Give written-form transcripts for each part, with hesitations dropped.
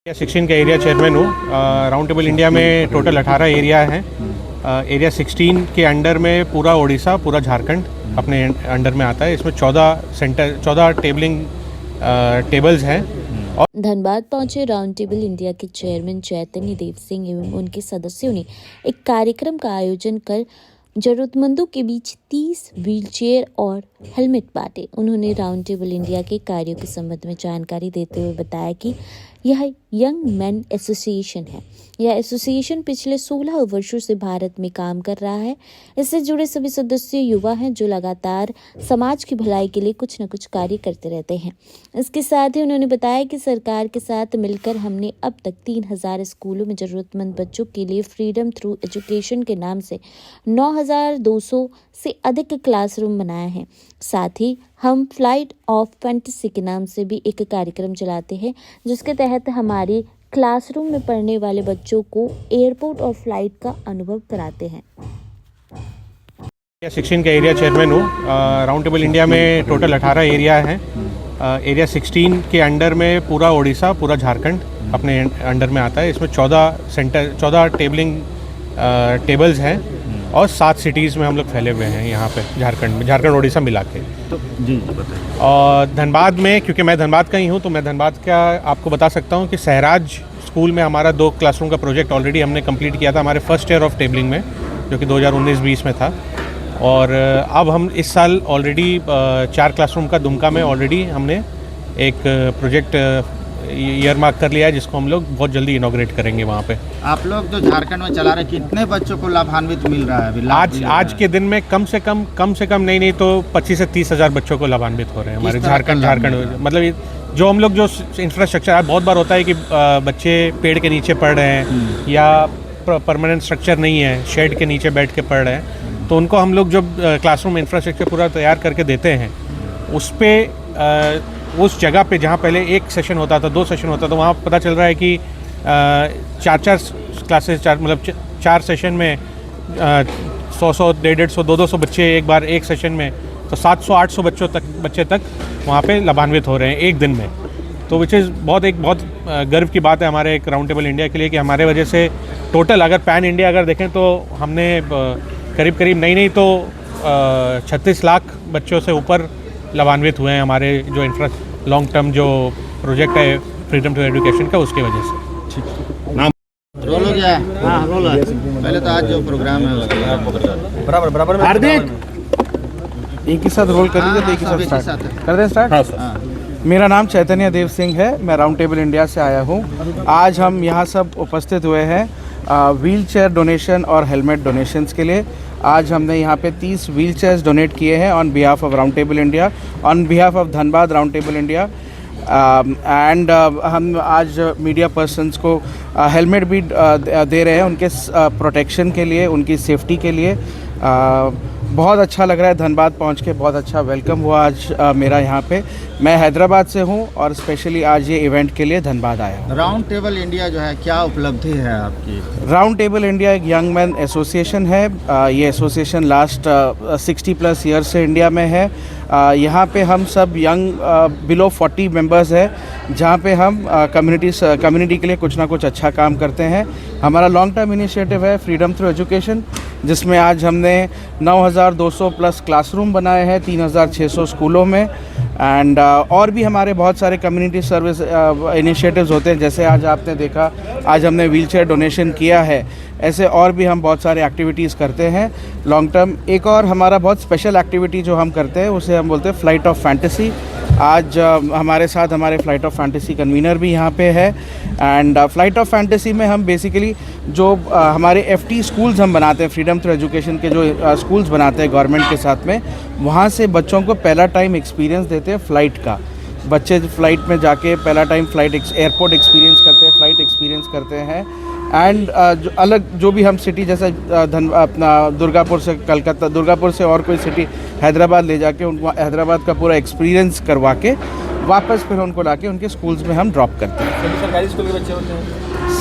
16 का area chairman हूँ। Round table India में टोटल 18 एरिया हैं। एरिया 16 के अंडर में पूरा उड़ीसा, पूरा झारखंड अपने अंडर में आता है। इसमें 14 टेबल्स हैं। धनबाद पहुंचे राउंड टेबल इंडिया के चेयरमैन चैतन्य देव सिंह एवं उनके सदस्यों ने एक कार्यक्रम का आयोजन कर जरूरतमंदों के बीच 30 व्हीलचेयर और हेलमेट बांटे। उन्होंने राउंड टेबल इंडिया के कार्यों के संबंध में जानकारी देते हुए बताया कि यह यंग मैन एसोसिएशन है। यह एसोसिएशन पिछले 16 वर्षों से भारत में काम कर रहा है। इससे जुड़े सभी सदस्य युवा हैं जो लगातार समाज की भलाई के लिए कुछ न कुछ कार्य करते रहते हैं। इसके साथ ही उन्होंने बताया कि सरकार के साथ मिलकर हमने अब तक 3000 स्कूलों में जरूरतमंद बच्चों के लिए फ्रीडम थ्रू एजुकेशन के नाम से 9200 से अधिक क्लासरूम बनाए हैं। साथ ही हम फ्लाइट ऑफ फैंटेसी के नाम से भी एक कार्यक्रम चलाते हैं, जिसके तहत हमारी क्लासरूम में पढ़ने वाले बच्चों को एयरपोर्ट और फ्लाइट का अनुभव कराते हैं। 16 का एरिया चेयरमैन हूँ। राउंड टेबल इंडिया में टोटल 18 एरिया हैं। एरिया 16 के अंडर में पूरा उड़ीसा, पूरा झारखंड अपने अंडर में आता है। इसमें 14 टेबल्स हैं और 7 सिटीज़ में हम लोग फैले हुए हैं यहाँ पे झारखंड उड़ीसा मिला के। तो जी बताइए। और धनबाद में, क्योंकि मैं धनबाद का ही हूँ, तो मैं धनबाद का आपको बता सकता हूँ कि सहराज स्कूल में हमारा 2 क्लासरूम का प्रोजेक्ट ऑलरेडी हमने कंप्लीट किया था हमारे फर्स्ट ईयर ऑफ टेबलिंग में, जो कि 2019-20 में था। और अब हम इस साल ऑलरेडी 4 क्लासरूम का दुमका में ऑलरेडी हमने एक प्रोजेक्ट ईयर मार्क कर लिया है, जिसको हम लोग बहुत जल्दी इनॉग्रेट करेंगे वहाँ पे। आप लोग जो झारखंड में चला रहे हैं, कितने बच्चों को लाभान्वित मिल रहा है अभी? आज के दिन में कम से कम नहीं तो 25 से 30 हज़ार बच्चों को लाभान्वित हो रहे हैं हमारे झारखंड। मतलब जो हम लोग जो इंफ्रास्ट्रक्चर है, बहुत बार होता है कि बच्चे पेड़ के नीचे पढ़ रहे हैं या परमानेंट स्ट्रक्चर नहीं है, शेड के नीचे बैठ के पढ़ रहे हैं, तो उनको हम लोग जब क्लासरूम इंफ्रास्ट्रक्चर पूरा तैयार करके देते हैं, उस जगह पे जहाँ पहले 1 सेशन होता था, 2 सेशन होता था, वहाँ पता चल रहा है कि 4 क्लासेस, मतलब 4 सेशन में 100, 150, 200 बच्चे एक बार एक सेशन में, तो 700-800 बच्चे तक वहाँ पे लाभान्वित हो रहे हैं एक दिन में। तो विच इज़ बहुत गर्व की बात है हमारे एक राउंड टेबल इंडिया के लिए कि हमारे वजह से टोटल अगर पैन इंडिया अगर देखें तो हमने करीब नहीं तो 36 लाख बच्चों से ऊपर लाभान्वित हुए हैं हमारे जो लॉन्ग टर्म जो प्रोजेक्ट है फ्रीडम टू एजुकेशन का, उसकी वजह से। ठीक नाम रोल हो गया? हाँ रोल है। पहले तो आज जो प्रोग्राम है उसके बराबर हार्दिक एक ही साथ रोल कर लीजिए, तो एक ही साथ स्टार्ट कर दें। स्टार्ट। मेरा नाम चैतन्य देव सिंह है, मैं राउंड टेबल इंडिया से आया हूँ। आज हम यहाँ सब उपस्थित हुए हैं व्हील चेयर डोनेशन और हेलमेट डोनेशंस के लिए। आज हमने यहाँ पे 30 व्हील चेयर्स डोनेट किए हैं on behalf of round table India, on behalf of Dhanbad round table India. And हम आज मीडिया पर्सन्स को हेलमेट भी दे रहे हैं उनके प्रोटेक्शन के लिए, उनकी सेफ्टी के लिए। बहुत अच्छा लग रहा है धनबाद पहुंच के, बहुत अच्छा वेलकम हुआ आज मेरा यहाँ पे। मैं हैदराबाद से हूँ और स्पेशली आज ये इवेंट के लिए धनबाद आया हूँ। राउंड टेबल इंडिया जो है, क्या उपलब्धि है आपकी? राउंड टेबल इंडिया एक यंग मैन एसोसिएशन है। ये एसोसिएशन लास्ट 60+ ईयर से इंडिया में है। यहाँ पे हम सब यंग बिलो 40 मेंबर्स हैं, जहाँ पे हम कम्युनिटी के लिए कुछ ना कुछ अच्छा काम करते हैं। हमारा लॉन्ग टर्म इनिशिएटिव है फ्रीडम थ्रू एजुकेशन, जिसमें आज हमने 9200+ क्लासरूम बनाए हैं 3600 स्कूलों में। एंड और भी हमारे बहुत सारे कम्युनिटी सर्विस इनिशिएटिव्स होते हैं, जैसे आज आपने देखा आज हमने व्हीलचेयर डोनेशन किया है। ऐसे और भी हम बहुत सारे एक्टिविटीज़ करते हैं लॉन्ग टर्म। एक और हमारा बहुत स्पेशल एक्टिविटी जो हम करते हैं उसे हम बोलते हैं फ्लाइट ऑफ फैंटेसी। आज हमारे साथ हमारे फ्लाइट ऑफ फैंटेसी कन्वीनर भी यहाँ पे है। एंड फ्लाइट ऑफ फैंटेसी में हम बेसिकली जो हमारे FT स्कूल्स हम बनाते हैं, फ्रीडम थ्रू एजुकेशन के जो स्कूल्स बनाते हैं गवर्नमेंट के साथ में, वहाँ से बच्चों को पहला टाइम एक्सपीरियंस देते हैं फ्लाइट का। बच्चे फ्लाइट में जाके पहला टाइम एयरपोर्ट एक्सपीरियंस करते हैं, फ्लाइट एक्सपीरियंस करते हैं। एंड जो भी हम सिटी जैसे अपना दुर्गापुर से और कोई सिटी हैदराबाद ले जाके उनको हैदराबाद का पूरा एक्सपीरियंस करवा के वापस फिर उनको लाके उनके स्कूल्स में हम ड्रॉप करते हैं। सभी सरकारी स्कूल के बच्चे होते हैं?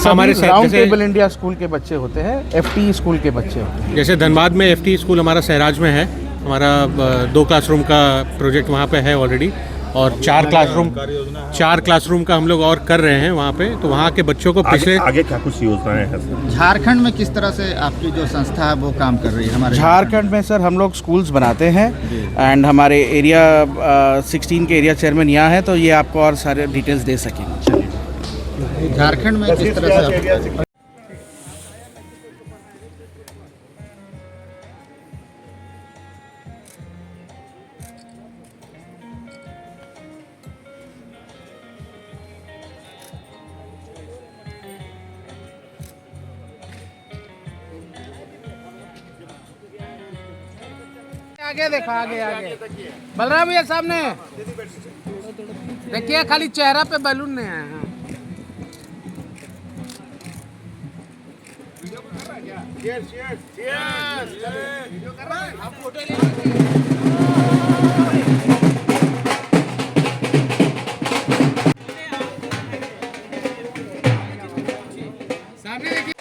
हमारे राउंड टेबल इंडिया स्कूल के बच्चे होते हैं, FT स्कूल के बच्चे होते हैं। जैसे धनबाद में FT स्कूल हमारा सहराज में है, हमारा 2 क्लासरूम का प्रोजेक्ट वहाँ पे है ऑलरेडी। और 4 क्लासरूम का हम लोग और कर रहे हैं वहाँ पे। तो वहाँ के बच्चों को पिछले आगे क्या कुछ योजनाएं हैं सर? झारखंड में किस तरह से आपकी जो संस्था है वो काम कर रही है हमारे झारखंड में सर हम लोग स्कूल्स बनाते हैं एंड हमारे एरिया 16 के एरिया चेयरमैन यहाँ हैं, तो ये आपको और सारे डिटेल्स दे सकेंगे। झारखंड में किस तरह से आगे देखो, आगे आगे बलराम भैया सामने देखिए, खाली चेहरा पे बैलून नहीं है। सामने देखिए।